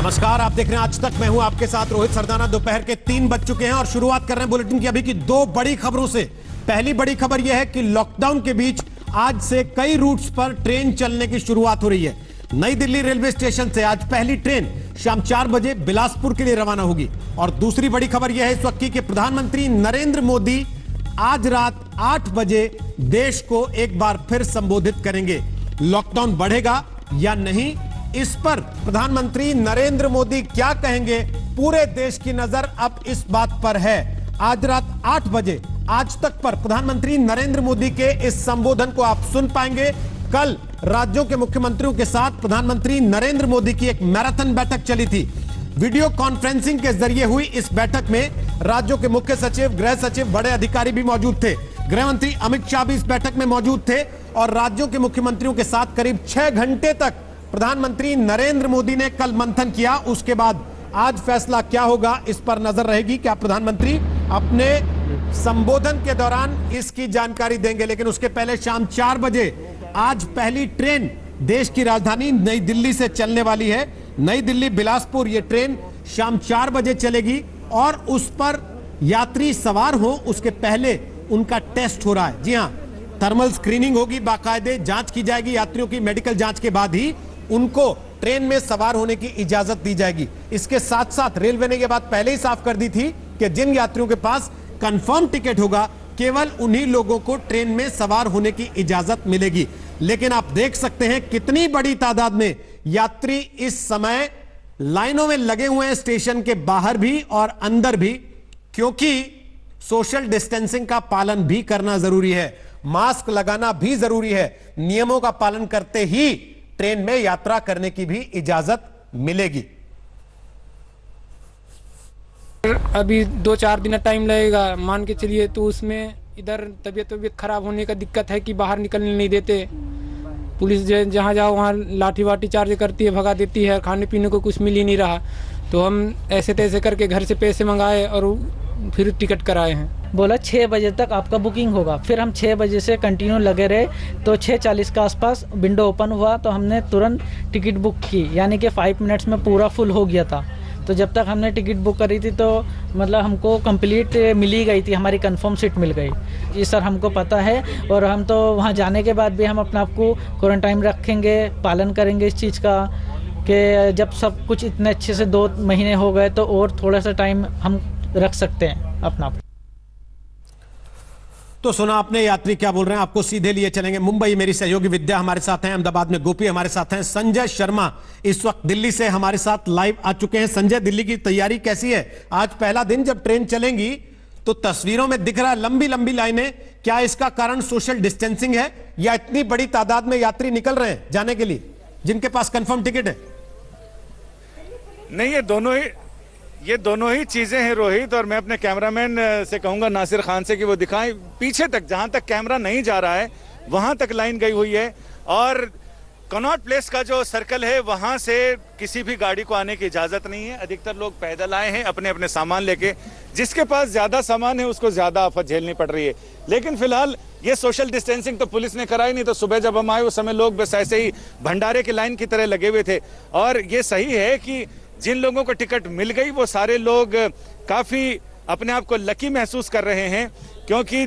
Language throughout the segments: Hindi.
नमस्कार, आप देख रहे हैं आज तक। मैं हूं आपके साथ रोहित सरदाना। दोपहर के 3 बज चुके हैं और शुरुआत कर रहे हैं बुलेटिन की अभी की 2 बड़ी खबरों से। पहली बड़ी खबर यह है कि लॉकडाउन के बीच आज से कई रूट्स पर ट्रेन चलने की शुरुआत हो रही है। नई दिल्ली रेलवे स्टेशन से आज पहली ट्रेन शाम 4 बजे बिलासपुर के लिए रवाना होगी। और दूसरी बड़ी खबर यह है इस वक्त की कि प्रधानमंत्री नरेंद्र मोदी आज रात 8 बजे देश को एक बार फिर संबोधित करेंगे। लॉकडाउन बढ़ेगा या नहीं, इस पर प्रधानमंत्री नरेंद्र मोदी क्या कहेंगे, पूरे देश की नजर अब इस बात पर है। आज रात 8 बजे आज तक पर प्रधानमंत्री नरेंद्र मोदी के इस संबोधन को आप सुन पाएंगे। कल राज्यों के मुख्यमंत्रियों के साथ प्रधानमंत्री नरेंद्र मोदी की एक मैराथन बैठक चली थी। वीडियो कॉन्फ्रेंसिंग के जरिए हुई इस बैठक में राज्यों के मुख्य सचिव, गृह सचिव, बड़े अधिकारी भी मौजूद थे। गृह मंत्री अमित शाह भी इस बैठक में मौजूद थे और राज्यों के मुख्यमंत्रियों के साथ करीब 6 घंटे तक प्रधानमंत्री नरेंद्र मोदी ने कल मंथन किया। उसके बाद आज फैसला क्या होगा, इस पर नजर रहेगी। क्या प्रधानमंत्री अपने संबोधन के दौरान इसकी जानकारी देंगे? लेकिन उसके पहले शाम 4 बजे आज पहली ट्रेन देश की राजधानी नई दिल्ली से चलने वाली है। नई दिल्ली बिलासपुर ये ट्रेन शाम 4 बजे चलेगी और उस पर यात्री सवार हो उसके पहले उनका टेस्ट हो रहा है। जी हां, थर्मल स्क्रीनिंग होगी, बाकायदे जांच की जाएगी यात्रियों की। मेडिकल जांच के बाद ही उनको ट्रेन में सवार होने की इजाजत दी जाएगी। इसके साथ साथ रेलवे ने यह बात पहले ही साफ कर दी थी कि जिन यात्रियों के पास कंफर्म टिकट होगा केवल उन्हीं लोगों को ट्रेन में सवार होने की इजाजत मिलेगी। लेकिन आप देख सकते हैं कितनी बड़ी तादाद में यात्री इस समय लाइनों में लगे हुए हैं, स्टेशन के बाहर भी और अंदर भी, क्योंकि सोशल डिस्टेंसिंग का पालन भी करना जरूरी है, मास्क लगाना भी जरूरी है। नियमों का पालन करते ही ट्रेन में यात्रा करने की भी इजाजत मिलेगी। अभी 2-4 दिन टाइम लगेगा मान के चलिए, तो उसमें इधर तबीयत खराब होने का दिक्कत है कि बाहर निकलने नहीं देते। पुलिस जहाँ जाओ वहाँ लाठी वाठी चार्ज करती है, भगा देती है, खाने पीने को कुछ मिल ही नहीं रहा। तो हम ऐसे तैसे करके घर से पैसे मंगाए और फिर टिकट कराए हैं। बोला 6 बजे तक आपका बुकिंग होगा। फिर हम 6 बजे से कंटिन्यू लगे रहे, तो 6:40 के आसपास विंडो ओपन हुआ तो हमने तुरंत टिकट बुक की, यानी कि 5 मिनट्स में पूरा फुल हो गया था। तो जब तक हमने टिकट बुक करी थी तो मतलब हमको कंप्लीट मिली गई थी, हमारी कंफर्म सीट मिल गई। जी सर, हमको पता है और हम तो वहाँ जाने के बाद भी हम अपने आप को क्वारंटाइन रखेंगे, पालन करेंगे इस चीज़ का कि जब सब कुछ इतने अच्छे से 2 महीने हो गए तो और थोड़ा सा टाइम हम रख सकते हैं अपना। तो सुना आपने यात्री क्या बोल रहे हैं, आपको सीधे लिए चलेंगे मुंबई। मेरी सहयोगी विद्या हमारे साथ हैं, अहमदाबाद में गोपी हमारे साथ हैं, संजय शर्मा इस वक्त दिल्ली से हमारे साथ लाइव आ चुके हैं। संजय, दिल्ली की तैयारी कैसी है? आज पहला दिन जब ट्रेन चलेंगी तो तस्वीरों में दिख रहा है लंबी लंबी लाइनें, क्या इसका कारण सोशल डिस्टेंसिंग है या इतनी बड़ी तादाद में यात्री निकल रहे हैं जाने के लिए जिनके पास कंफर्म टिकट है? नहीं, ये दोनों ही चीजें हैं रोहित। और मैं अपने कैमरामैन से कहूंगा नासिर खान से कि वो दिखाएं पीछे तक, जहां तक कैमरा नहीं जा रहा है वहां तक लाइन गई हुई है। और कनॉट प्लेस का जो सर्कल है वहां से किसी भी गाड़ी को आने की इजाजत नहीं है। अधिकतर लोग पैदल आए हैं अपने अपने सामान लेके। जिसके पास ज्यादा सामान है उसको ज्यादा आफत झेलनी पड़ रही है। लेकिन फिलहाल ये सोशल डिस्टेंसिंग तो पुलिस ने कराई नहीं। तो सुबह जब हम आए उस समय लोग बस ऐसे ही भंडारे की लाइन की तरह लगे हुए थे। और ये सही है कि जिन लोगों को टिकट मिल गई वो सारे लोग काफी अपने आप को लकी महसूस कर रहे हैं, क्योंकि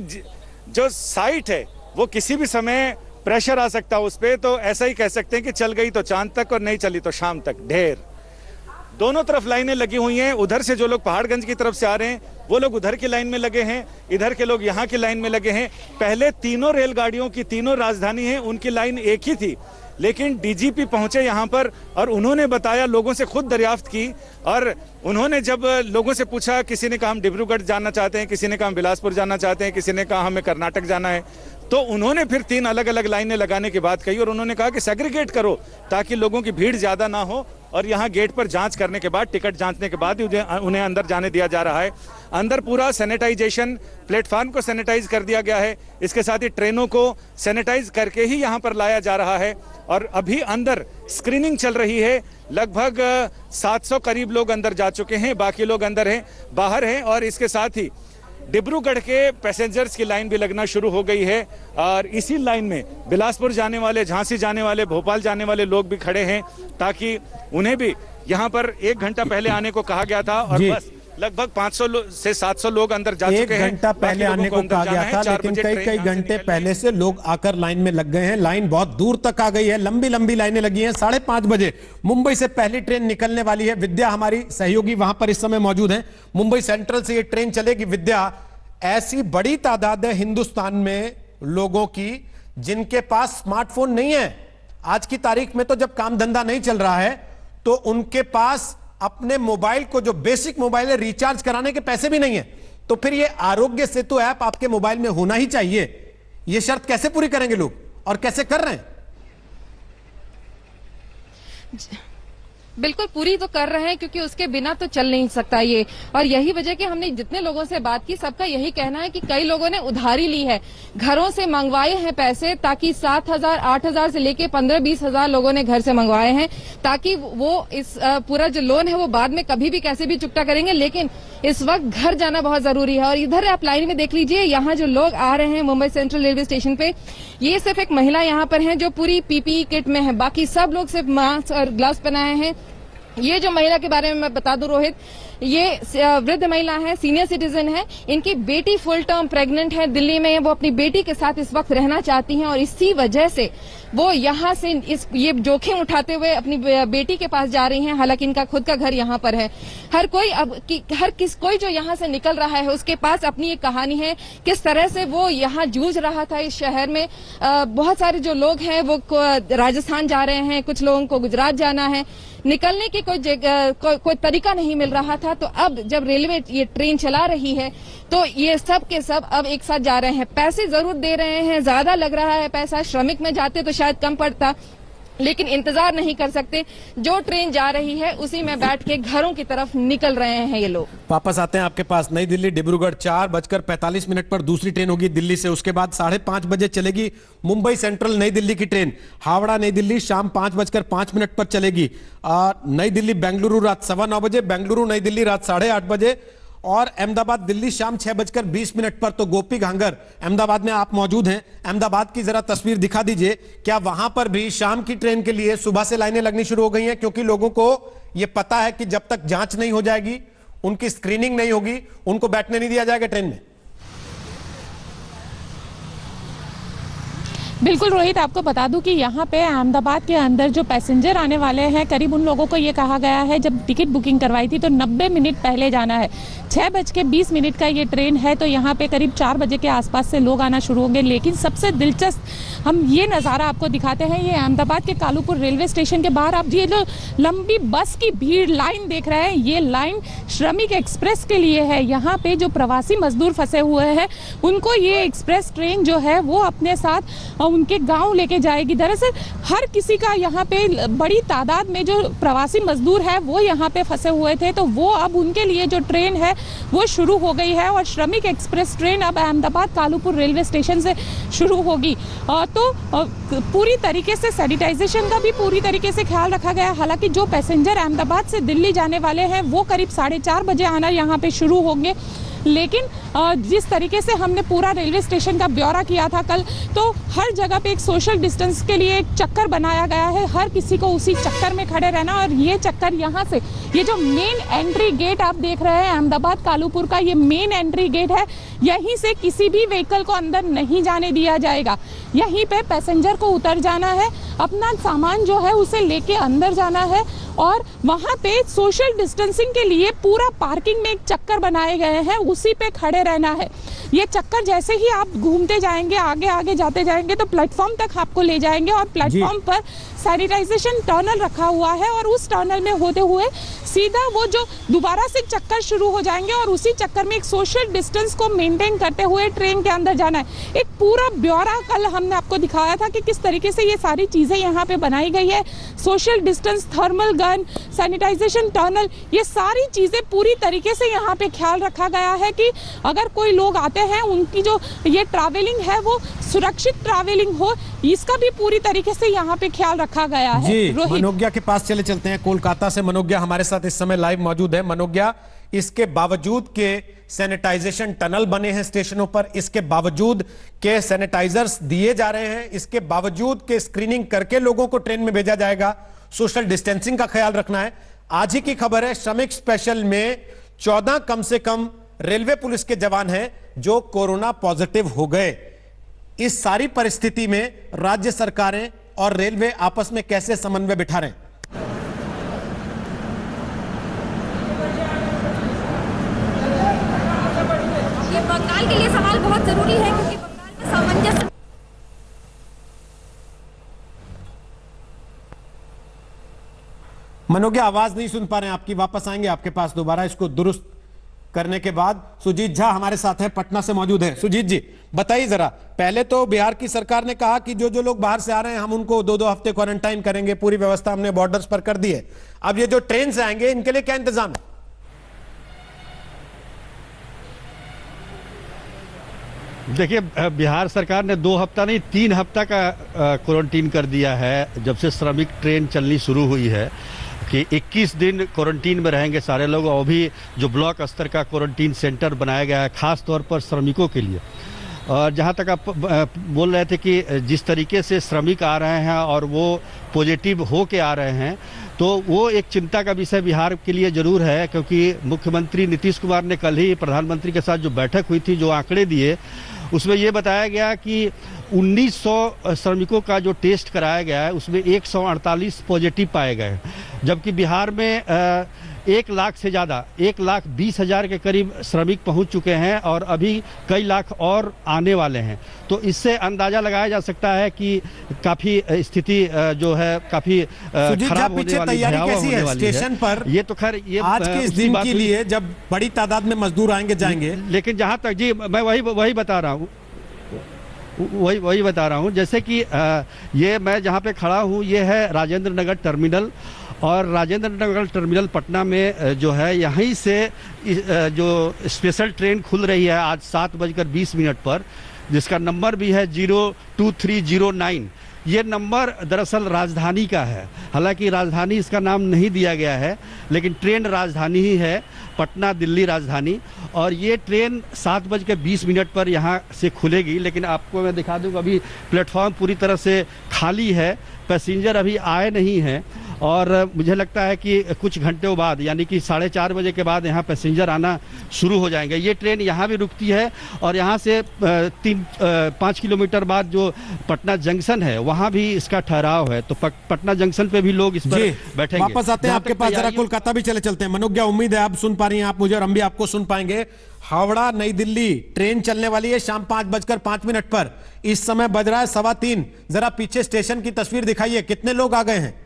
जो साइट है वो किसी भी समय प्रेशर आ सकता है उस पर। तो ऐसा ही कह सकते हैं कि चल गई तो चांद तक और नहीं चली तो शाम तक। ढेर दोनों तरफ लाइनें लगी हुई हैं। उधर से जो लोग पहाड़गंज की तरफ से आ रहे हैं वो लोग उधर की लाइन में लगे हैं, इधर के लोग यहाँ की लाइन में लगे हैं। पहले तीनों रेलगाड़ियों की, तीनों राजधानी है उनकी लाइन एक ही थी, लेकिन डीजीपी पहुंचे यहां पर और उन्होंने बताया, लोगों से खुद दरियाफ्त की। और उन्होंने जब लोगों से पूछा, किसी ने कहा हम डिब्रूगढ़ जाना चाहते हैं, किसी ने कहा हम बिलासपुर जाना चाहते हैं, किसी ने कहा हमें कर्नाटक जाना है, तो उन्होंने फिर 3 अलग अलग लाइनें लगाने की बात कही। और उन्होंने कहा कि सेग्रीगेट करो ताकि लोगों की भीड़ ज्यादा ना हो। और यहाँ गेट पर जांच करने के बाद, टिकट जांचने के बाद उन्हें अंदर जाने दिया जा रहा है। अंदर पूरा सैनिटाइजेशन, प्लेटफॉर्म को सैनिटाइज कर दिया गया है। इसके साथ ही ट्रेनों को सैनिटाइज करके ही यहाँ पर लाया जा रहा है। और अभी अंदर स्क्रीनिंग चल रही है। लगभग 700 करीब लोग अंदर जा चुके हैं, बाकी लोग अंदर हैं, बाहर हैं। और इसके साथ ही डिब्रूगढ़ के पैसेंजर्स की लाइन भी लगना शुरू हो गई है और इसी लाइन में बिलासपुर जाने वाले, झांसी जाने वाले, भोपाल जाने वाले लोग भी खड़े हैं ताकि उन्हें भी यहाँ पर 1 घंटा पहले आने को कहा गया था और जी। बस लगभग 500 से 700 लोग अंदर जा चुके हैं। 1 घंटा पहले आने को कहा गया था, लेकिन कई घंटे पहले से लोग आकर लाइन में लग गए हैं। लाइन बहुत दूर तक आ गई है, लंबी लंबी लाइनें लगी हैं। 5:30 बजे मुंबई से पहली ट्रेन निकलने वाली है। विद्या हमारी सहयोगी वहां पर इस समय मौजूद है। मुंबई सेंट्रल से ये ट्रेन चलेगी। विद्या, ऐसी बड़ी तादाद है हिंदुस्तान में लोगों की जिनके पास स्मार्टफोन नहीं है। आज की तारीख में तो जब काम धंधा नहीं चल रहा है तो उनके पास अपने मोबाइल को, जो बेसिक मोबाइल है, रिचार्ज कराने के पैसे भी नहीं है। तो फिर ये आरोग्य सेतु ऐप आपके मोबाइल में होना ही चाहिए। ये शर्त कैसे पूरी करेंगे लोग और कैसे कर रहे हैं? बिल्कुल पूरी तो कर रहे हैं, क्योंकि उसके बिना तो चल नहीं सकता ये। और यही वजह कि हमने जितने लोगों से बात की, सबका यही कहना है कि कई लोगों ने उधारी ली है, घरों से मंगवाए हैं पैसे, ताकि 7,000 8,000 से लेके 15-20 हजार लोगों ने घर से मंगवाए हैं, ताकि वो इस पूरा जो लोन है वो बाद में कभी भी कैसे भी चुकता करेंगे। लेकिन इस वक्त घर जाना बहुत जरूरी है। और इधर आप लाइन में देख लीजिए, यहाँ जो लोग आ रहे हैं मुंबई सेंट्रल रेलवे स्टेशन पे, ये सिर्फ एक महिला यहाँ पर है जो पूरी पीपीई किट में है, बाकी सब लोग सिर्फ मास्क और ग्लव्स पहनाए हैं। ये जो महिला के बारे में मैं बता दूं रोहित, ये वृद्ध महिला है, सीनियर सिटीजन है। इनकी बेटी फुल टर्म प्रेग्नेंट है, दिल्ली में। वो अपनी बेटी के साथ इस वक्त रहना चाहती हैं और इसी वजह से वो यहाँ से ये जोखिम उठाते हुए अपनी बेटी के पास जा रही हैं। हालांकि इनका खुद का घर यहाँ पर है। हर कोई जो यहाँ से निकल रहा है उसके पास अपनी एक कहानी है, किस तरह से वो यहाँ जूझ रहा था इस शहर में। बहुत सारे जो लोग हैं वो राजस्थान जा रहे हैं, कुछ लोगों को गुजरात जाना है, निकलने की कोई तरीका नहीं मिल रहा था। तो अब जब रेलवे ये ट्रेन चला रही है तो ये सब के सब अब एक साथ जा रहे हैं। पैसे जरूर दे रहे हैं, ज्यादा लग रहा है पैसा, श्रमिक में जाते तो शायद कम पड़ता, लेकिन इंतजार नहीं कर सकते। जो ट्रेन जा रही है उसी में बैठ के घरों की तरफ निकल रहे हैं ये लोग। वापस आते हैं आपके पास। नई दिल्ली डिब्रूगढ़ 4:45 पर दूसरी ट्रेन होगी दिल्ली से। उसके बाद 5:30 बजे चलेगी मुंबई सेंट्रल नई दिल्ली की ट्रेन। हावड़ा नई दिल्ली शाम 5:05 पर चलेगी। नई दिल्ली बेंगलुरु रात 9:15 बजे, बेंगलुरु नई दिल्ली रात 8:30 बजे और अहमदाबाद दिल्ली शाम 6:20 पर। तो गोपी घांगर, अहमदाबाद में आप मौजूद हैं, अहमदाबाद की जरा तस्वीर दिखा दीजिए। क्या वहां पर भी शाम की ट्रेन के लिए सुबह से लाइनें लगनी शुरू हो गई हैं? क्योंकि लोगों को यह पता है कि जब तक जांच नहीं हो जाएगी, उनकी स्क्रीनिंग नहीं होगी, उनको बैठने नहीं दिया जाएगा ट्रेन में। बिल्कुल रोहित, आपको बता दूं कि यहाँ पे अहमदाबाद के अंदर जो पैसेंजर आने वाले हैं, करीब उन लोगों को ये कहा गया है, जब टिकट बुकिंग करवाई थी तो 90 मिनट पहले जाना है। 6:20 का ये ट्रेन है, तो यहाँ पे करीब 4 बजे के आसपास से लोग आना शुरू होंगे। लेकिन सबसे दिलचस्प हम ये नज़ारा आपको दिखाते हैं। ये अहमदाबाद के कालूपुर रेलवे स्टेशन के बाहर आप ये जो लंबी बस की भीड़ लाइन देख रहे हैं, ये लाइन श्रमिक एक्सप्रेस के लिए है। यहाँ पे जो प्रवासी मजदूर फंसे हुए हैं उनको ये एक्सप्रेस ट्रेन जो है वो अपने साथ उनके गांव लेके जाएगी। दरअसल हर किसी का यहाँ पे बड़ी तादाद में जो प्रवासी मजदूर है वो यहाँ पे फंसे हुए थे, तो वो अब उनके लिए जो ट्रेन है वो शुरू हो गई है और श्रमिक एक्सप्रेस ट्रेन अब अहमदाबाद कालूपुर रेलवे स्टेशन से शुरू होगी। तो पूरी तरीके से सैनिटाइजेशन का भी पूरी तरीके से ख्याल रखा गया। हालांकि जो पैसेंजर अहमदाबाद से दिल्ली जाने वाले हैं वो करीब 4:30 बजे आना यहाँ पे शुरू होंगे। लेकिन जिस तरीके से हमने पूरा रेलवे स्टेशन का ब्यौरा किया था कल, तो हर जगह पे एक सोशल डिस्टेंस के लिए एक चक्कर बनाया गया है। हर किसी को उसी चक्कर में खड़े रहना। और ये चक्कर यहाँ से, ये जो मेन एंट्री गेट आप देख रहे हैं अहमदाबाद कालूपुर का, ये मेन एंट्री गेट है। यहीं से किसी भी व्हीकल को अंदर नहीं जाने दिया जाएगा। यहीं पे पैसेंजर को उतर जाना है, अपना सामान जो है उसे लेके अंदर जाना है और वहाँ पे सोशल डिस्टेंसिंग के लिए पूरा पार्किंग में एक चक्कर बनाए गए हैं, उसी पे खड़े रहना है। ये चक्कर जैसे ही आप घूमते जाएंगे, आगे आगे जाते जाएंगे, तो प्लेटफॉर्म तक आपको ले जाएंगे और प्लेटफॉर्म पर सैनिटाइजेशन टनल रखा हुआ है और उस टनल में होते हुए सीधा वो जो दोबारा से चक्कर शुरू हो जाएंगे और उसी चक्कर में एक सोशल डिस्टेंस को मेंटेन करते हुए ट्रेन के अंदर जाना है। एक पूरा ब्यौरा कल हमने आपको दिखाया था कि किस तरीके से ये सारी चीज़ें यहाँ पे बनाई गई है। Social distance, thermal gun, sanitization tunnel, ये सारी चीज़ें पूरी तरीके से यहाँ पे ख्याल रखा गया है कि अगर कोई लोग आते हैं उनकी जो ये ट्रैवलिंग है वो सुरक्षित ट्रैवलिंग हो, इसका भी पूरी तरीके से यहाँ पे ख्याल रखा गया है। जी, मनोज्ञा के पास चलते हैं। कोलकाता से मनोज्ञा हमारे साथ इस समय लाइव मौजूद है। मनोज्ञा, इसके बावजूद के सैनिटाइजेशन टनल बने हैं स्टेशनों पर, इसके बावजूद के सैनिटाइजर्स दिए जा रहे हैं, इसके बावजूद के स्क्रीनिंग करके लोगों को ट्रेन में भेजा जाएगा, सोशल डिस्टेंसिंग का ख्याल रखना है, आज ही की खबर है, श्रमिक स्पेशल में 14 कम से कम रेलवे पुलिस के जवान हैं जो कोरोना पॉजिटिव हो गए। इस सारी परिस्थिति में राज्य सरकारें और रेलवे आपस में कैसे समन्वय बिठा रहे हैं? ये बंगाल के लिए सवाल बहुत जरूरी है क्योंकि बंगाल में सामंजस्य। मनोज्ञा, आवाज नहीं सुन पा रहे हैं आपकी, वापस आएंगे आपके पास दोबारा इसको दुरुस्त करने के बाद। सुजीत झा हमारे साथ है, पटना से मौजूद है। सुजीत जी बताइए जरा, पहले तो बिहार की सरकार ने कहा कि जो लोग बाहर से आ रहे हैं हम उनको 2-2 हफ्ते क्वारंटाइन करेंगे, पूरी व्यवस्था हमने बॉर्डर्स पर कर दी है। अब ये जो ट्रेन से आएंगे इनके लिए क्या इंतजाम है? देखिए, बिहार सरकार ने 2 हफ्ता नहीं 3 हफ्ता का क्वारंटीन कर दिया है। जब से श्रमिक ट्रेन चलनी शुरू हुई है कि 21 दिन क्वारंटीन में रहेंगे सारे लोग, और भी जो ब्लॉक स्तर का क्वारंटीन सेंटर बनाया गया है खास तौर पर श्रमिकों के लिए। और जहाँ तक आप बोल रहे थे कि जिस तरीके से श्रमिक आ रहे हैं और वो पॉजिटिव हो के आ रहे हैं, तो वो एक चिंता का विषय बिहार के लिए जरूर है, क्योंकि मुख्यमंत्री नीतीश कुमार ने कल ही प्रधानमंत्री के साथ जो बैठक हुई थी, जो आंकड़े दिए, उसमें ये बताया गया कि 1900 श्रमिकों का जो टेस्ट कराया गया है उसमें 148 पॉजिटिव पाए गए, जबकि बिहार में 1 लाख से ज़्यादा 1,20,000 के करीब श्रमिक पहुंच चुके हैं और अभी कई लाख और आने वाले हैं। तो इससे अंदाजा लगाया जा सकता है कि काफ़ी स्थिति जो है काफ़ी खराब होने वाली, भयावह होने वाली है। स्टेशन पर ये तो खैर ये आज के इस दिन के लिए जब बड़ी तादाद में मजदूर आएंगे जाएंगे, लेकिन जहाँ तक जी मैं वही बता रहा हूँ, वही बता रहा हूँ। जैसे कि ये मैं जहाँ पे खड़ा हूँ ये है राजेंद्र नगर टर्मिनल, और राजेंद्र नगर टर्मिनल पटना में जो है यहीं से जो स्पेशल ट्रेन खुल रही है आज 7:20 पर, जिसका नंबर भी है 02309। ये नंबर दरअसल राजधानी का है, हालांकि राजधानी इसका नाम नहीं दिया गया है, लेकिन ट्रेन राजधानी ही है, पटना दिल्ली राजधानी। और ये ट्रेन 7:20 पर यहाँ से खुलेगी। लेकिन आपको मैं दिखा दूँ, अभी प्लेटफॉर्म पूरी तरह से खाली है, पैसेंजर अभी आए नहीं हैं, और मुझे लगता है कि कुछ घंटों बाद यानी कि 4:30 बजे के बाद यहाँ पैसेंजर आना शुरू हो जाएंगे। ये ट्रेन यहाँ भी रुकती है और यहाँ से 5 किलोमीटर बाद जो पटना जंक्शन है वहाँ भी इसका ठहराव है, तो पटना जंक्शन पे भी लोग इस पर बैठेंगे। वापस आते हैं आपके पास, जरा कोलकाता भी चलते हैं। मनोज्ञा, उम्मीद है आप सुन पा रही हैं, आप मुझे और हम भी आपको सुन पाएंगे। हावड़ा नई दिल्ली ट्रेन चलने वाली है शाम 5:05 पर, इस समय बज रहा है 3:15। जरा पीछे स्टेशन की तस्वीर दिखाइए, कितने लोग आ गए हैं?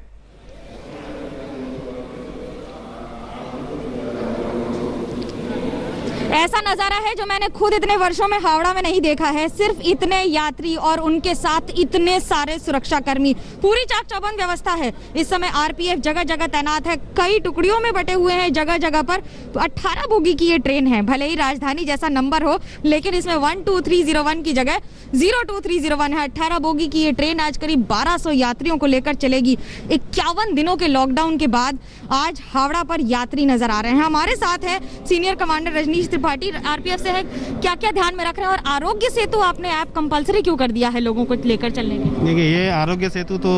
ऐसा नजारा है जो मैंने खुद इतने वर्षों में हावड़ा में नहीं देखा है। सिर्फ इतने यात्री और उनके साथ इतने सारे सुरक्षाकर्मी, पूरी चाक चौबंद व्यवस्था है। इस समय आरपीएफ जगह जगह तैनात है, कई टुकड़ियों में बटे हुए हैं जगह जगह पर। 18 बोगी की ये ट्रेन है, भले ही राजधानी जैसा नंबर हो, लेकिन इसमें 12301 की जगह 02301 है। 18 बोगी की ये ट्रेन आज करीब 1200 यात्रियों को लेकर चलेगी। 51 दिनों के लॉकडाउन के बाद आज हावड़ा पर यात्री नजर आ रहे हैं। हमारे साथ है senior commander Rajnish Tripathi, RPF से है। क्या क्या ध्यान में रख रहे हैं, और आरोग्य सेतु आपने ऐप कंपलसरी क्यों कर दिया है लोगों को लेकर चलने के? देखिए, ये आरोग्य सेतु तो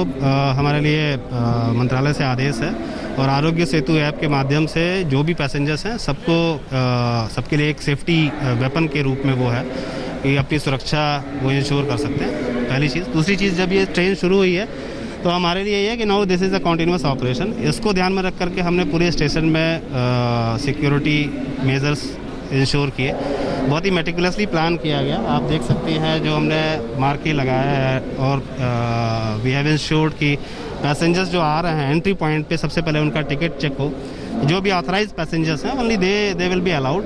हमारे लिए मंत्रालय से आदेश है, और आरोग्य सेतु ऐप के माध्यम से जो भी पैसेंजर्स हैं सबके लिए एक सेफ्टी वेपन के रूप में वो है कि अपनी सुरक्षा वो इंश्योर कर सकते हैं, पहली चीज़। दूसरी चीज़, जब ये ट्रेन शुरू हुई है तो हमारे लिए ये है कि now this is a continuous operation. इसको ध्यान में रख करके हमने पूरे स्टेशन में सिक्योरिटी मेजर्स इंश्योर किए, बहुत ही मेटिकुलसली प्लान किया गया। आप देख सकते हैं जो हमने मार्के लगाया है, और वी हैव इंश्योर्ड कि पैसेंजर्स जो आ रहे हैं एंट्री पॉइंट पे सबसे पहले उनका टिकट चेक हो। जो भी ऑथराइज पैसेंजर्स हैं only they will be allowed,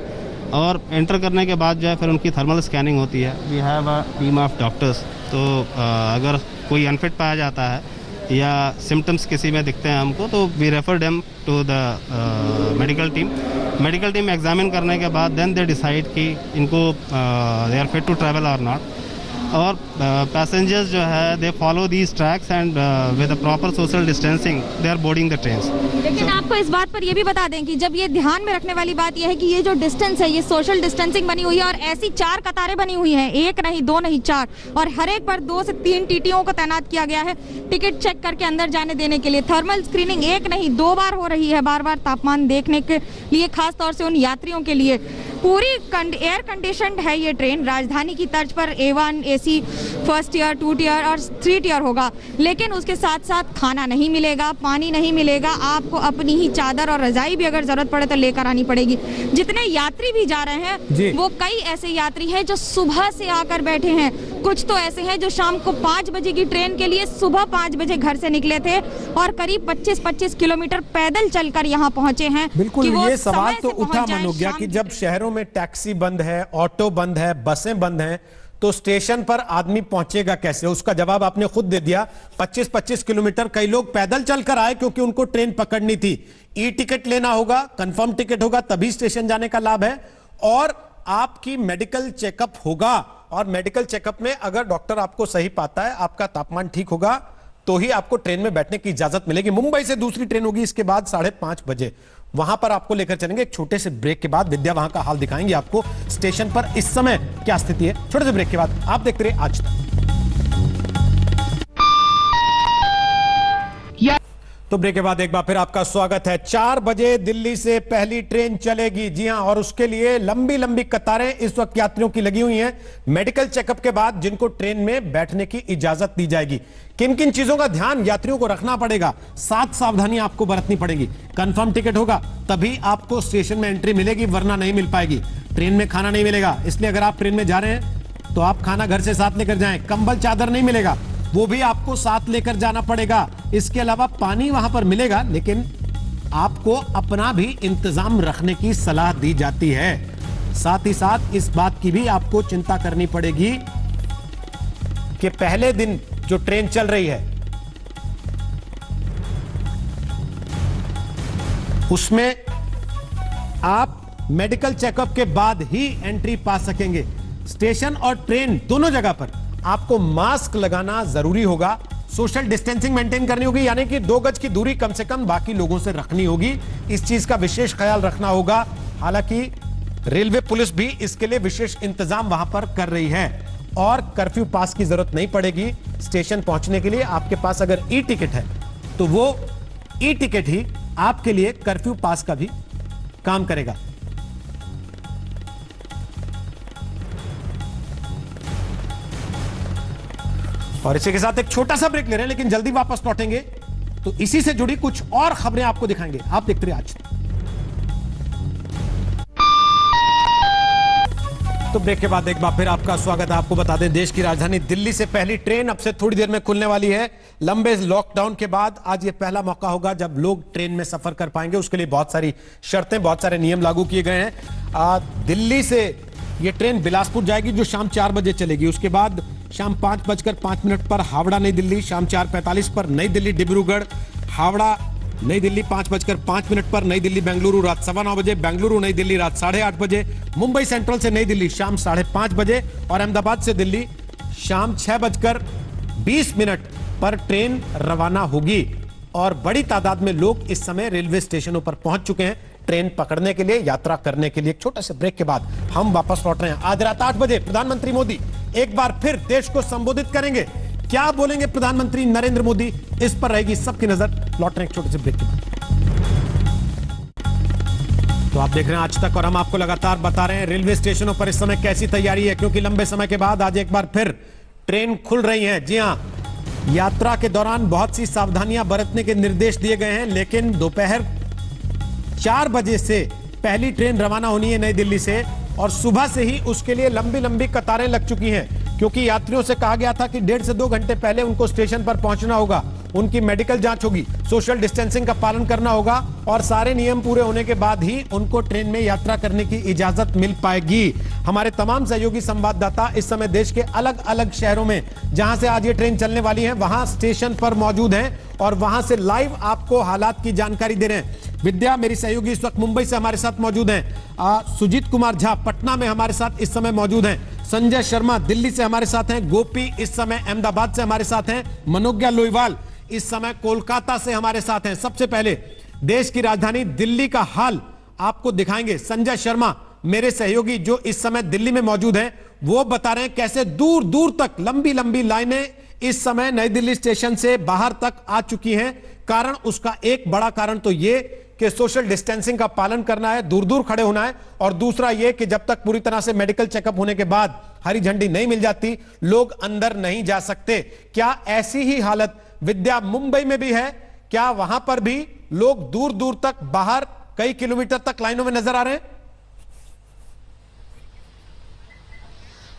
और एंटर करने के बाद जो है फिर उनकी थर्मल स्कैनिंग होती है। We have a team of doctors, तो अगर कोई अनफिट पाया जाता है या सिम्टम्स किसी में दिखते हैं हमको, तो we refer them to the medical team examine करने के बाद देन दे डिसाइड कि इनको they are fit to travel और नॉट। और पैसेंजर्स जो है they follow these tracks and with proper social distancing they are boarding the trains. लेकिन आपको इस बात पर यह भी बता दें कि जब ये ध्यान में रखने वाली बात यह है कि ये जो डिस्टेंस है ये सोशल डिस्टेंसिंग बनी हुई है और ऐसी 4 कतारें बनी हुई हैं, 1 नहीं 2 नहीं 4, और हर एक पर 2 से 3 टीटीओ को तैनात किया गया है टिकट चेक करके अंदर जाने देने के लिए। थर्मल स्क्रीनिंग 1 नहीं 2 बार हो रही है, बार बार तापमान देखने के लिए, खास तौर से उन यात्रियों के लिए। पूरी एयर कंडीशनड है ये ट्रेन। राजधानी की तर्ज पर A1 AC first year, 2 tier और 3 टीयर होगा, लेकिन उसके साथ साथ खाना नहीं मिलेगा, पानी नहीं मिलेगा। आपको अपनी ही चादर और रजाई भी अगर जरूरत पड़े तो लेकर आनी पड़ेगी। जितने यात्री भी जा रहे हैं वो कई ऐसे यात्री हैं जो सुबह से आकर बैठे हैं, कुछ तो ऐसे हैं जो शाम को 5 बजे की ट्रेन के लिए सुबह 5 बजे घर से निकले थे और करीब 25-25 किलोमीटर पैदल चलकर यहाँ पहुंचे हैं। बिल्कुल, कि वो ये सवाल समय तो से पहुंच उठा जाएं मनोज्ञा शाम कि की जब ट्रेन। शहरों में टैक्सी बंद है, ऑटो बंद है, बसें बंद हैं, तो स्टेशन पर आदमी पहुंचेगा कैसे? उसका जवाब आपने खुद दे दिया। 25-25 किलोमीटर कई लोग पैदल चलकर आए क्योंकि उनको ट्रेन पकड़नी थी। ई टिकट लेना होगा, कंफर्म टिकट होगा, तभी स्टेशन जाने का लाभ है। और आपकी मेडिकल चेकअप होगा, और मेडिकल चेकअप में अगर डॉक्टर आपको सही पाता है, आपका तापमान ठीक होगा, तो ही आपको ट्रेन में बैठने की इजाजत मिलेगी। मुंबई से दूसरी ट्रेन होगी इसके बाद 5:30 बजे, वहां पर आपको लेकर चलेंगे। एक छोटे से ब्रेक के बाद विद्या वहां का हाल दिखाएंगे आपको, स्टेशन पर इस समय क्या स्थिति है। छोटे से ब्रेक के बाद आप देखते रहिए आज तक। तो ब्रेक के बाद एक बार फिर आपका स्वागत है। 4 बजे दिल्ली से पहली ट्रेन चलेगी, जी हां, और उसके लिए लंबी लंबी कतारें इस वक्त यात्रियों की लगी हुई हैं। मेडिकल चेकअप के बाद जिनको ट्रेन में बैठने की इजाजत दी जाएगी। किन किन चीजों का ध्यान यात्रियों को रखना पड़ेगा, 7 सावधानियां आपको बरतनी पड़ेगी। कंफर्म टिकट होगा तभी आपको स्टेशन में एंट्री मिलेगी, वरना नहीं मिल पाएगी। ट्रेन में खाना नहीं मिलेगा, इसलिए अगर आप ट्रेन में जा रहे हैं तो आप खाना घर से साथ लेकर जाएं। कंबल चादर नहीं मिलेगा, वो भी आपको साथ लेकर जाना पड़ेगा। इसके अलावा पानी वहां पर मिलेगा, लेकिन आपको अपना भी इंतजाम रखने की सलाह दी जाती है। साथ ही साथ इस बात की भी आपको चिंता करनी पड़ेगी कि पहले दिन जो ट्रेन चल रही है उसमें आप मेडिकल चेकअप के बाद ही एंट्री पा सकेंगे। स्टेशन और ट्रेन दोनों जगह पर आपको मास्क लगाना जरूरी होगा, सोशल डिस्टेंसिंग मेंटेन करनी होगी, यानी कि 2 गज की दूरी कम से कम बाकी लोगों से रखनी होगी। इस चीज का विशेष ख्याल रखना होगा। हालांकि रेलवे पुलिस भी इसके लिए विशेष इंतजाम वहां पर कर रही है, और कर्फ्यू पास की जरूरत नहीं पड़ेगी स्टेशन पहुंचने के लिए। आपके पास अगर ई टिकट है तो वो ई टिकट ही आपके लिए कर्फ्यू पास का भी काम करेगा। और इसी के साथ एक छोटा सा ब्रेक ले रहे हैं, लेकिन जल्दी वापस लौटेंगे तो इसी से जुड़ी कुछ और खबरें आपको दिखाएंगे। आप देखते रहिए आज। तो ब्रेक के बाद एक बार फिर आपका स्वागत है। आपको बता दें, देश की राजधानी दिल्ली से पहली ट्रेन अब से थोड़ी देर में खुलने वाली है। लंबे लॉकडाउन के बाद आज ये पहला मौका होगा जब लोग ट्रेन में सफर कर पाएंगे। उसके लिए बहुत सारी शर्तें, बहुत सारे नियम लागू किए गए हैं। दिल्ली से ये ट्रेन बिलासपुर जाएगी जो शाम 4 बजे चलेगी। उसके बाद शाम 5:05 पर हावड़ा नई दिल्ली, शाम 4:45 पर नई दिल्ली डिब्रूगढ़, हावड़ा नई दिल्ली 5:05 पर, नई दिल्ली बेंगलुरु रात 9:15 बजे, बेंगलुरु नई दिल्ली रात 8:30 बजे, मुंबई सेंट्रल से नई दिल्ली शाम 5:30 बजे, और अहमदाबाद से दिल्ली शाम 6:20 पर ट्रेन रवाना होगी। और बड़ी तादाद में लोग इस समय रेलवे स्टेशनों पर पहुंच चुके हैं ट्रेन पकड़ने के लिए, यात्रा करने के लिए। एक छोटे से ब्रेक के बाद हम वापस लौट रहे हैं। आज रात 8 बजे प्रधानमंत्री मोदी एक बार फिर देश को संबोधित करेंगे। क्या बोलेंगे प्रधानमंत्री नरेंद्र मोदी, इस पर रहेगी सबकी नजर। लौट रहे हैं एक छोटे से ब्रेक के बाद। तो आप देख रहे हैं आज तक, और हम आपको लगातार बता रहे हैं रेलवे स्टेशनों पर इस समय कैसी तैयारी है, क्योंकि लंबे समय के बाद आज एक बार फिर ट्रेन खुल रही है। जी हां, यात्रा के दौरान बहुत सी सावधानियां बरतने के निर्देश दिए गए हैं, लेकिन दोपहर 4 बजे से पहली ट्रेन रवाना होनी है नई दिल्ली से, और सुबह से ही उसके लिए लंबी लंबी कतारें लग चुकी हैं, क्योंकि यात्रियों से कहा गया था कि 1.5 से 2 घंटे पहले उनको स्टेशन पर पहुंचना होगा। उनकी मेडिकल जांच होगी, सोशल डिस्टेंसिंग का पालन करना होगा, और सारे नियम पूरे होने के बाद ही उनको ट्रेन में यात्रा करने की इजाजत मिल पाएगी। हमारे तमाम सहयोगी संवाददाता इस समय देश के अलग अलग शहरों में, जहां से आज ये ट्रेन चलने वाली है, वहां स्टेशन पर मौजूद हैं और वहां से लाइव आपको हालात की जानकारी दे रहे हैं। विद्या मेरी सहयोगी इस वक्त मुंबई से हमारे साथ मौजूद हैं, सुजीत कुमार झा पटना में हमारे साथ इस समय मौजूद हैं, संजय शर्मा दिल्ली से हमारे साथ हैं, गोपी इस समय अहमदाबाद से हमारे साथ हैं, मनोज्ञा लोईवाल इस समय कोलकाता से हमारे साथ हैं। सबसे पहले देश की राजधानी दिल्ली का हाल आपको दिखाएंगे। संजय शर्मा मेरे सहयोगी जो इस समय दिल्ली में मौजूद हैं, वो बता रहे हैं कैसे दूर दूर तक लंबी लंबी लाइनें इस समय नई दिल्ली स्टेशन से बाहर तक आ चुकी हैं। कारण उसका एक बड़ा कारण तो ये कि सोशल डिस्टेंसिंग का पालन करना है, दूर दूर खड़े होना है, और दूसरा ये कि जब तक पूरी तरह से मेडिकल चेकअप होने के बाद हरी झंडी नहीं मिल जाती, लोग अंदर नहीं जा सकते। क्या ऐसी ही हालत विद्या मुंबई में भी है? क्या वहां पर भी लोग दूर दूर तक बाहर कई किलोमीटर तक लाइनों में नजर आ रहे हैं?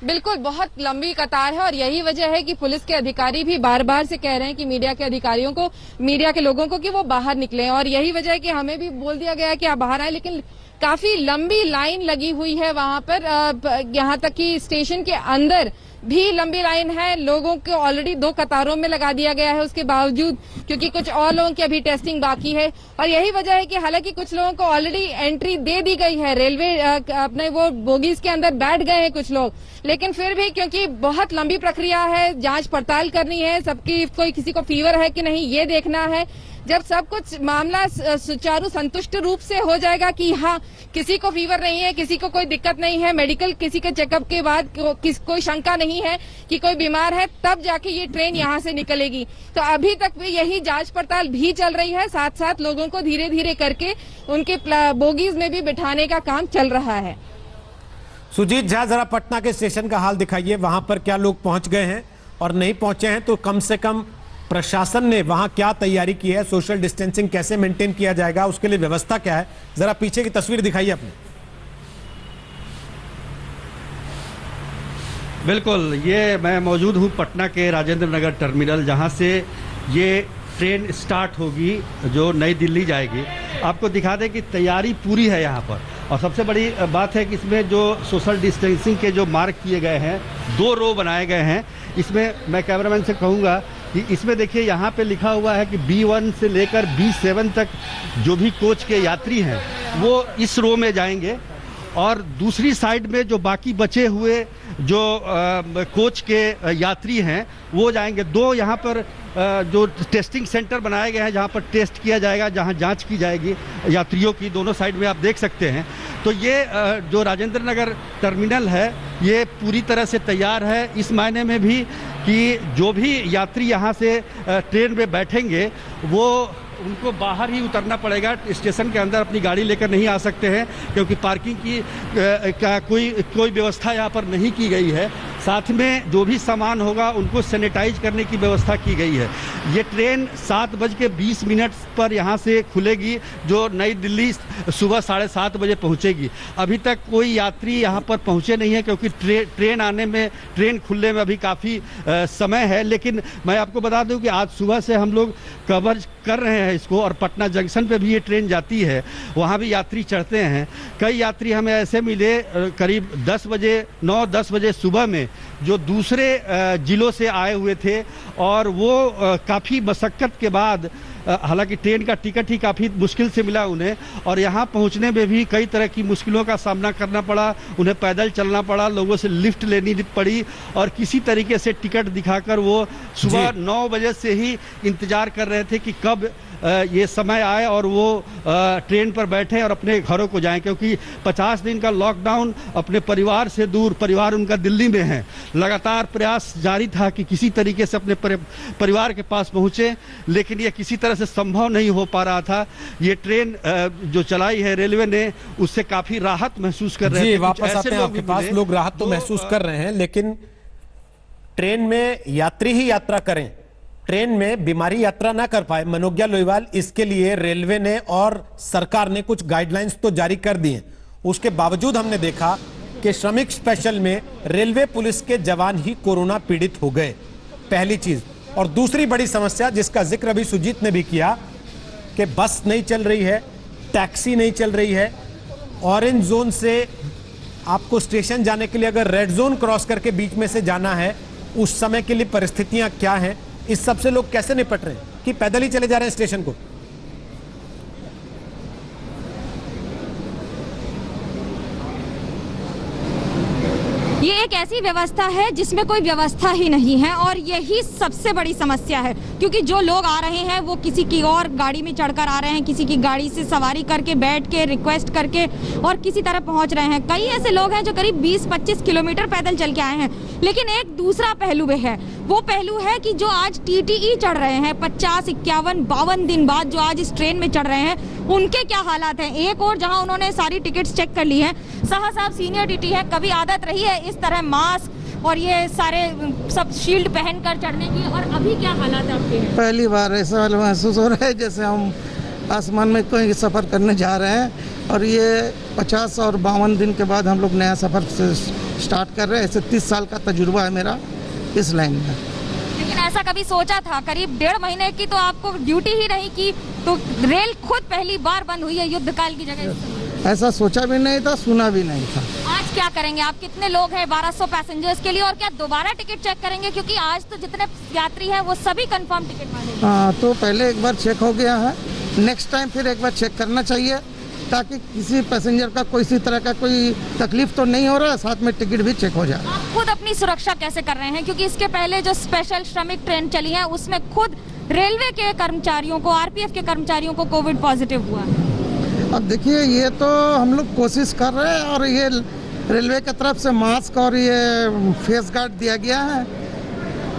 बिल्कुल, बहुत लंबी कतार है और यही वजह है कि पुलिस के अधिकारी भी बार बार से कह रहे हैं कि मीडिया के अधिकारियों को, मीडिया के लोगों को कि वो बाहर निकलें, और यही वजह है कि हमें भी बोल दिया गया है कि आप बाहर आए, लेकिन काफी लंबी लाइन लगी हुई है वहां पर। यहाँ तक कि स्टेशन के अंदर भी लंबी लाइन है, लोगों को ऑलरेडी 2 कतारों में लगा दिया गया है उसके बावजूद, क्योंकि कुछ और लोगों की अभी टेस्टिंग बाकी है। और यही वजह है कि हालांकि कुछ लोगों को ऑलरेडी एंट्री दे दी गई है, रेलवे अपने वो बोगीज के अंदर बैठ गए हैं कुछ लोग, लेकिन फिर भी क्योंकि बहुत लंबी प्रक्रिया है, जांच पड़ताल करनी है सबकी, कोई किसी को फीवर है कि नहीं ये देखना है। जब सब कुछ मामला सुचारू संतुष्ट रूप से हो जाएगा कि हाँ किसी को फीवर नहीं है, किसी को कोई दिक्कत नहीं है, मेडिकल किसी के चेकअप के बाद कोई शंका नहीं है कि कोई बीमार है, तब जाके ये ट्रेन यहाँ से निकलेगी। तो अभी तक भी यही जांच पड़ताल भी चल रही है, साथ साथ लोगों को धीरे धीरे करके उनके बोगीज में भी बिठाने का काम चल रहा है। सुजीत झा, जरा पटना के स्टेशन का हाल दिखाइए, वहां पर क्या लोग पहुंच गए हैं, और नहीं पहुंचे हैं तो कम से कम प्रशासन ने वहां क्या तैयारी की है, सोशल डिस्टेंसिंग कैसे मेंटेन किया जाएगा, उसके लिए व्यवस्था क्या है। जरा पीछे की तस्वीर दिखाइए अपनी। बिल्कुल, ये मैं मौजूद हूँ पटना के राजेंद्र नगर टर्मिनल, जहाँ से ये ट्रेन स्टार्ट होगी जो नई दिल्ली जाएगी। आपको दिखा दें कि तैयारी पूरी है यहाँ पर, और सबसे बड़ी बात है कि इसमें जो सोशल डिस्टेंसिंग के जो मार्क किए गए हैं, 2 रो बनाए गए हैं। इसमें मैं कैमरामैन से कहूँगा कि इसमें देखिए यहाँ पे लिखा हुआ है कि B1 से लेकर B7 तक जो भी कोच के यात्री हैं वो इस रो में जाएंगे, और दूसरी साइड में जो बाकी बचे हुए जो कोच के यात्री हैं वो जाएंगे। 2 यहाँ पर जो टेस्टिंग सेंटर बनाए गए हैं जहाँ पर टेस्ट किया जाएगा, जहाँ जांच की जाएगी यात्रियों की, दोनों साइड में आप देख सकते हैं। तो ये जो राजेंद्र नगर टर्मिनल है ये पूरी तरह से तैयार है, इस मायने में भी कि जो भी यात्री यहाँ से ट्रेन में बैठेंगे वो उनको बाहर ही उतरना पड़ेगा, स्टेशन के अंदर अपनी गाड़ी लेकर नहीं आ सकते हैं, क्योंकि पार्किंग की कोई व्यवस्था यहाँ पर नहीं की गई है। साथ में जो भी सामान होगा उनको सैनिटाइज करने की व्यवस्था की गई है। ये ट्रेन 7:20 पर यहाँ से खुलेगी, जो नई दिल्ली सुबह 7:30 बजे पहुँचेगी। अभी तक कोई यात्री यहाँ पर पहुँचे नहीं है, क्योंकि ट्रेन खुलने में अभी काफ़ी समय है। लेकिन मैं आपको बता दूं कि आज सुबह से हम लोग कवर कर रहे हैं इसको, और पटना जंक्शन पे भी ये ट्रेन जाती है, वहाँ भी यात्री चढ़ते हैं। कई यात्री हमें ऐसे मिले करीब 9-10 बजे सुबह में, जो दूसरे जिलों से आए हुए थे, और वो काफ़ी मशक्क़त के बाद, हालांकि ट्रेन का टिकट ही काफ़ी मुश्किल से मिला उन्हें, और यहाँ पहुँचने में भी कई तरह की मुश्किलों का सामना करना पड़ा। उन्हें पैदल चलना पड़ा, लोगों से लिफ्ट लेनी पड़ी, और किसी तरीके से टिकट दिखाकर वो सुबह 9 बजे से ही इंतज़ार कर रहे थे कि कब ये समय आए और वो ट्रेन पर बैठे और अपने घरों को जाएं, क्योंकि 50 दिन का लॉकडाउन, अपने परिवार से दूर, परिवार उनका दिल्ली में है। लगातार प्रयास जारी था कि किसी तरीके से अपने परिवार के पास पहुँचे, लेकिन ये किसी तरह से संभव नहीं हो पा रहा था। ये ट्रेन जो चलाई है रेलवे ने, उससे काफ़ी राहत महसूस कर रहे थे। वापस आते हैं आपके पास, लोग राहत तो महसूस कर रहे हैं, लेकिन ट्रेन में यात्री ही यात्रा करें, ट्रेन में बीमारी यात्रा ना कर पाए। मनोज्ञा लोईवाल, इसके लिए रेलवे ने और सरकार ने कुछ गाइडलाइंस तो जारी कर दी हैं, उसके बावजूद हमने देखा कि श्रमिक स्पेशल में रेलवे पुलिस के जवान ही कोरोना पीड़ित हो गए, पहली चीज। और दूसरी बड़ी समस्या जिसका जिक्र अभी सुजीत ने भी किया कि बस नहीं चल रही है, टैक्सी नहीं चल रही है। ऑरेंज जोन से आपको स्टेशन जाने के लिए अगर रेड जोन क्रॉस करके बीच में से जाना है, उस समय के लिए परिस्थितियां क्या हैं, इस सब से लोग कैसे निपट रहे हैं, कि पैदल ही चले जा रहे हैं स्टेशन को? ये एक ऐसी व्यवस्था है जिसमें कोई व्यवस्था ही नहीं है और यही सबसे बड़ी समस्या है, क्योंकि जो लोग आ रहे हैं वो किसी की और गाड़ी में चढ़कर आ रहे हैं, किसी की गाड़ी से सवारी करके बैठ के रिक्वेस्ट करके और किसी तरह पहुंच रहे हैं। कई ऐसे लोग हैं जो करीब 20-25 किलोमीटर पैदल चल के आए हैं। लेकिन एक दूसरा पहलू भी है, वो पहलू है कि जो आज टीटीई चढ़ रहे हैं 50, 51, 52 दिन बाद जो आज इस ट्रेन में चढ़ रहे हैं, उनके क्या हालात हैं। एक और जहां उन्होंने सारी टिकट्स चेक कर ली है, साहा साहब सीनियर टीटी है, कभी आदत रही है इस तरह मास्क और ये सारे सब शील्ड पहनकर चढ़ने की, और अभी क्या हालात है आपके? पहली बार ऐसा महसूस हो रहा है जैसे हम आसमान में कोई सफ़र करने जा रहे हैं और ये 50 और 52 दिन के बाद हम लोग नया सफ़र से स्टार्ट कर रहे हैं। ऐसे 30 साल का तजुर्बा है मेरा इस लाइन में। लेकिन ऐसा कभी सोचा था? करीब 1.5 महीने की तो आपको ड्यूटी ही नहीं की, तो रेल खुद पहली बार बंद हुई है युद्ध काल की जगह। ऐसा सोचा भी नहीं था, सुना भी नहीं था। आज क्या करेंगे? आप कितने लोग हैं 1200 पैसेंजर्स के लिए, और क्या दोबारा टिकट चेक करेंगे? क्योंकि आज तो जितने यात्री हैं वो सभी कंफर्म टिकट वाले। हाँ, तो पहले एक बार चेक हो गया है, नेक्स्ट टाइम फिर एक बार चेक करना चाहिए ताकि किसी पैसेंजर का कोई इसी तरह का कोई तकलीफ तो नहीं हो रहा है, साथ में टिकट भी चेक हो जाए। आप खुद अपनी सुरक्षा कैसे कर रहे हैं? क्योंकि इसके पहले जो स्पेशल श्रमिक ट्रेन चली है उसमें खुद रेलवे के कर्मचारियों को, आरपीएफ के कर्मचारियों को कोविड पॉजिटिव हुआ। अब देखिए, ये तो हम लोग कोशिश कर रहे हैं और ये रेलवे की तरफ से मास्क और ये फेस गार्ड दिया गया है,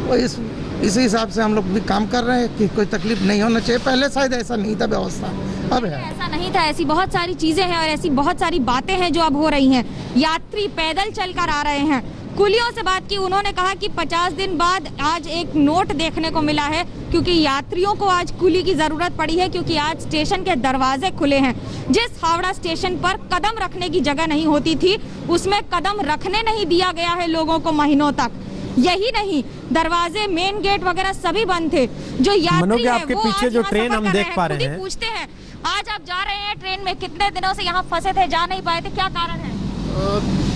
और इसी हिसाब से हम लोग भी काम कर रहे हैं कि कोई तकलीफ नहीं होना चाहिए। पहले शायद ऐसा नहीं था व्यवस्था, अब है। ऐसा नहीं था, ऐसी बहुत सारी चीजें हैं और ऐसी बहुत सारी बातें हैं जो अब हो रही हैं। यात्री पैदल चलकर आ रहे हैं। कुलियों से बात की, उन्होंने कहा कि 50 दिन बाद आज एक नोट देखने को मिला है, क्योंकि यात्रियों को आज कुली की जरूरत पड़ी है, क्योंकि आज स्टेशन के दरवाजे खुले हैं। जिस हावड़ा स्टेशन पर कदम रखने की जगह नहीं होती थी, उसमें कदम रखने नहीं दिया गया है लोगों को महीनों तक। यही नहीं, दरवाजे, मेन गेट वगैरह सभी बंद थे। जो यात्री आपके पीछे जो ट्रेन हम देख पा रहे हैं, पूछते हैं आज आप जा रहे हैं ट्रेन में, कितने दिनों से यहाँ फंसे थे, जा नहीं पाए थे, क्या कारण है?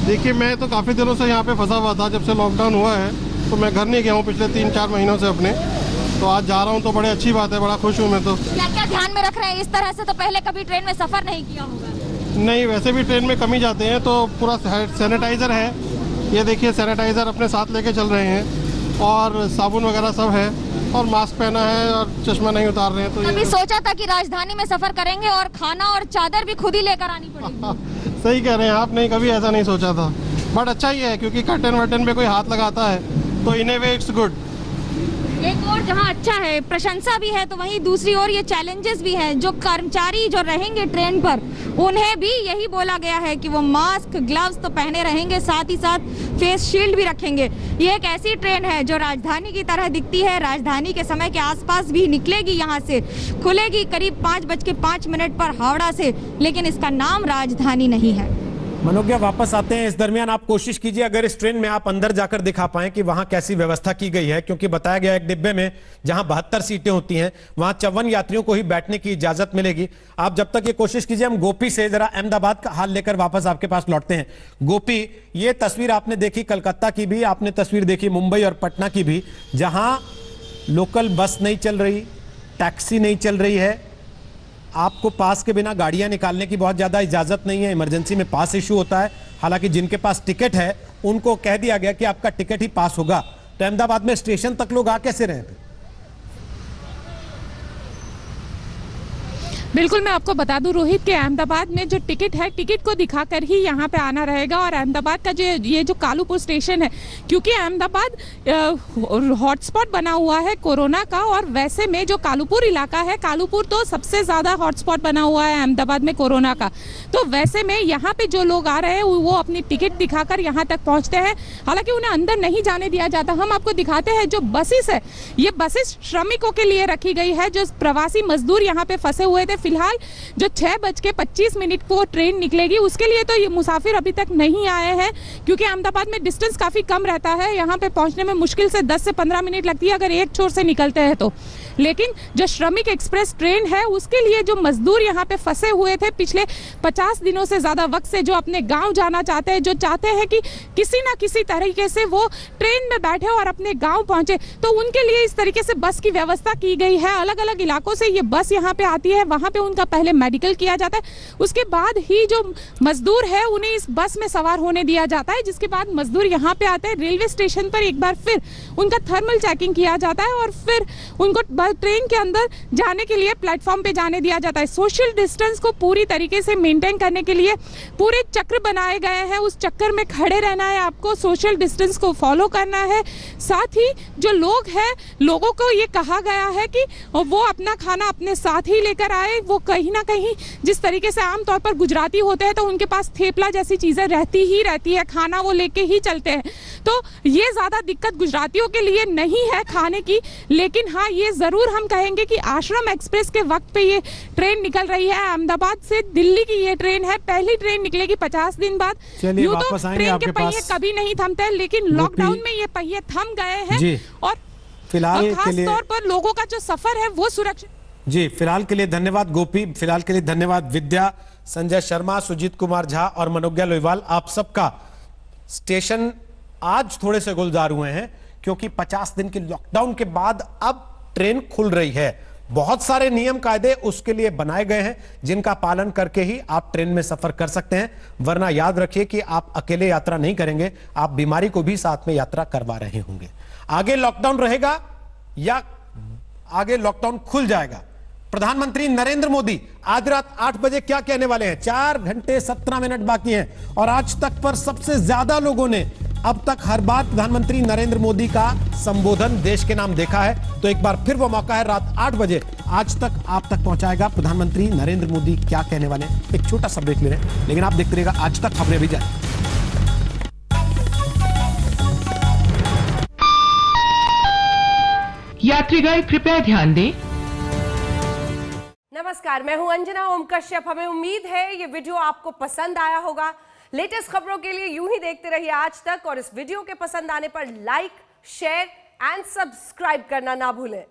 देखिए, मैं तो काफ़ी दिनों से यहाँ पे फंसा हुआ था। जब से लॉकडाउन हुआ है तो मैं घर नहीं गया हूँ पिछले 3-4 महीनों से अपने, तो आज जा रहा हूँ तो बड़ी अच्छी बात है, बड़ा खुश हूँ मैं। तो क्या क्या ध्यान में रख रहे हैं? इस तरह से तो पहले कभी ट्रेन में सफर नहीं किया होगा। नहीं, वैसे भी ट्रेन में कम ही जाते हैं, तो पूरा सैनिटाइज़र है, ये देखिए सैनिटाइज़र अपने साथ लेके चल रहे हैं, और साबुन वगैरह सब है, और मास्क पहना है, और चश्मा नहीं उतार रहे हैं। तो कभी सोचा था कि राजधानी में सफर करेंगे और खाना और चादर भी खुद ही लेकर आनी पड़ेगी? सही कह रहे हैं आप, नहीं कभी ऐसा नहीं सोचा था, बट अच्छा ही है क्योंकि कर्टन वर्टन पे कोई हाथ लगाता है तो इन ए वे इट्स गुड। एक और जहां अच्छा है, प्रशंसा भी है, तो वहीं दूसरी ओर ये चैलेंजेस भी है। जो कर्मचारी जो रहेंगे ट्रेन पर, उन्हें भी यही बोला गया है कि वो मास्क, ग्लव्स तो पहने रहेंगे, साथ ही साथ फेस शील्ड भी रखेंगे। ये एक ऐसी ट्रेन है जो राजधानी की तरह दिखती है, राजधानी के समय के आसपास भी निकलेगी, यहाँ से खुलेगी करीब 5:05 पर हावड़ा से, लेकिन इसका नाम राजधानी नहीं है। मनोज्ञा वापस आते हैं। इस दरमियान आप कोशिश कीजिए, अगर इस ट्रेन में आप अंदर जाकर दिखा पाएं कि वहां कैसी व्यवस्था की गई है, क्योंकि बताया गया एक डिब्बे में जहां 72 सीटें होती हैं वहां 54 यात्रियों को ही बैठने की इजाजत मिलेगी। आप जब तक ये कोशिश कीजिए, हम गोपी से जरा अहमदाबाद का हाल लेकर वापस आपके पास लौटते हैं। गोपी, ये तस्वीर आपने देखी कलकत्ता की भी, आपने तस्वीर देखी मुंबई और पटना की भी, जहां लोकल बस नहीं चल रही, टैक्सी नहीं चल रही है, आपको पास के बिना गाड़ियां निकालने की बहुत ज्यादा इजाजत नहीं है। इमरजेंसी में पास इशू होता है, हालांकि जिनके पास टिकट है उनको कह दिया गया कि आपका टिकट ही पास होगा। तो अहमदाबाद में स्टेशन तक लोग आ कैसे रहे थे? बिल्कुल, मैं आपको बता दूं रोहित के अहमदाबाद में जो टिकट है, टिकट को दिखाकर ही यहाँ पे आना रहेगा। और अहमदाबाद का जो ये जो कालूपुर स्टेशन है, क्योंकि अहमदाबाद हॉटस्पॉट बना हुआ है कोरोना का, और वैसे में जो कालूपुर इलाका है, कालूपुर तो सबसे ज़्यादा हॉटस्पॉट बना हुआ है अहमदाबाद में कोरोना का। तो वैसे में यहाँ पे जो लोग आ रहे हैं वो अपनी टिकट दिखाकर यहाँ तक पहुँचते हैं, हालांकि उन्हें अंदर नहीं जाने दिया जाता। हम आपको दिखाते हैं जो बसेस है, ये बसेस श्रमिकों के लिए रखी गई है, जो प्रवासी मजदूर यहाँ पे फंसे हुए थे। फिलहाल जो 6:25 को ट्रेन निकलेगी, उसके लिए तो ये मुसाफिर अभी तक नहीं आए हैं, क्योंकि अहमदाबाद में डिस्टेंस काफ़ी कम रहता है, यहाँ पे पहुँचने में मुश्किल से 10 से 15 मिनट लगती है अगर एक छोर से निकलते हैं तो। लेकिन जो श्रमिक एक्सप्रेस ट्रेन है, उसके लिए जो मजदूर यहाँ पे फंसे हुए थे पिछले 50 दिनों से ज़्यादा वक्त से, जो अपने गांव जाना चाहते हैं, जो चाहते हैं कि किसी ना किसी तरीके से वो ट्रेन में बैठे और अपने गांव पहुंचे, तो उनके लिए इस तरीके से बस की व्यवस्था की गई है। अलग अलग इलाकों से ये बस यहाँ पे आती है, वहाँ यहाँ पे उनका पहले मेडिकल किया जाता है, उसके बाद ही जो मजदूर है उन्हें इस बस में सवार होने दिया जाता है, जिसके बाद मजदूर यहाँ पे आते हैं। रेलवे स्टेशन पर एक बार फिर उनका थर्मल चेकिंग किया जाता है और फिर उनको ट्रेन के अंदर जाने के लिए प्लेटफॉर्म पे जाने दिया जाता है। सोशल डिस्टेंस को पूरी तरीके से मेंटेन करने के लिए पूरे चक्र बनाए गए हैं, उस चक्कर में खड़े रहना है, आपको सोशल डिस्टेंस को फॉलो करना है। साथ ही जो लोग हैं, लोगों को ये कहा गया है कि वो अपना खाना अपने साथ ही लेकर आए। वो कहीं ना कहीं जिस तरीके से आमतौर पर गुजराती होते हैं तो उनके पास थेपला जैसी चीजें रहती है, खाना वो लेके ही चलते हैं। तो ये ज्यादा दिक्कत गुजरातियों के लिए नहीं है खाने की, लेकिन हाँ ये जरूर हम कहेंगे कि आश्रम एक्सप्रेस के वक्त पे ये ट्रेन निकल रही है। अहमदाबाद से दिल्ली की ये ट्रेन है, पहली ट्रेन निकलेगी 50 दिन बाद। यूं तो ट्रेन के पहिए कभी नहीं थमते, लेकिन लॉकडाउन में ये पहिए थम गए हैं और फिलहाल खास तौर पर लोगों का जो सफर है वो सुरक्षित। जी, फिलहाल के लिए धन्यवाद गोपी, फिलहाल के लिए धन्यवाद विद्या, संजय शर्मा, सुजीत कुमार झा और मनोज्ञा लोईवाल। आप सबका स्टेशन आज थोड़े से गुलजार हुए हैं क्योंकि 50 दिन के लॉकडाउन के बाद अब ट्रेन खुल रही है। बहुत सारे नियम कायदे उसके लिए बनाए गए हैं जिनका पालन करके ही आप ट्रेन में सफर कर सकते हैं, वरना याद रखिए कि आप अकेले यात्रा नहीं करेंगे, आप बीमारी को भी साथ में यात्रा करवा रहे होंगे। आगे लॉकडाउन रहेगा या आगे लॉकडाउन खुल जाएगा? प्रधानमंत्री नरेंद्र मोदी आज रात 8 बजे क्या कहने वाले हैं? 4 घंटे 17 मिनट बाकी हैं और आज तक पर सबसे ज्यादा लोगों ने अब तक हर बार प्रधानमंत्री नरेंद्र मोदी का संबोधन देश के नाम देखा है। तो एक बार फिर वो मौका है, रात 8 बजे आज तक आप तक पहुंचाएगा प्रधानमंत्री नरेंद्र मोदी क्या कहने वाले हैं। एक छोटा सा ब्रेक ले रहे हैं, लेकिन आप देखते रहिएगा आज तक खबरें भी जाए। यात्रीगण कृपया ध्यान दें। नमस्कार, मैं हूं अंजना ओम कश्यप। हमें उम्मीद है ये वीडियो आपको पसंद आया होगा। लेटेस्ट खबरों के लिए यूं ही देखते रहिए आज तक और इस वीडियो के पसंद आने पर लाइक, शेयर एंड सब्सक्राइब करना ना भूलें।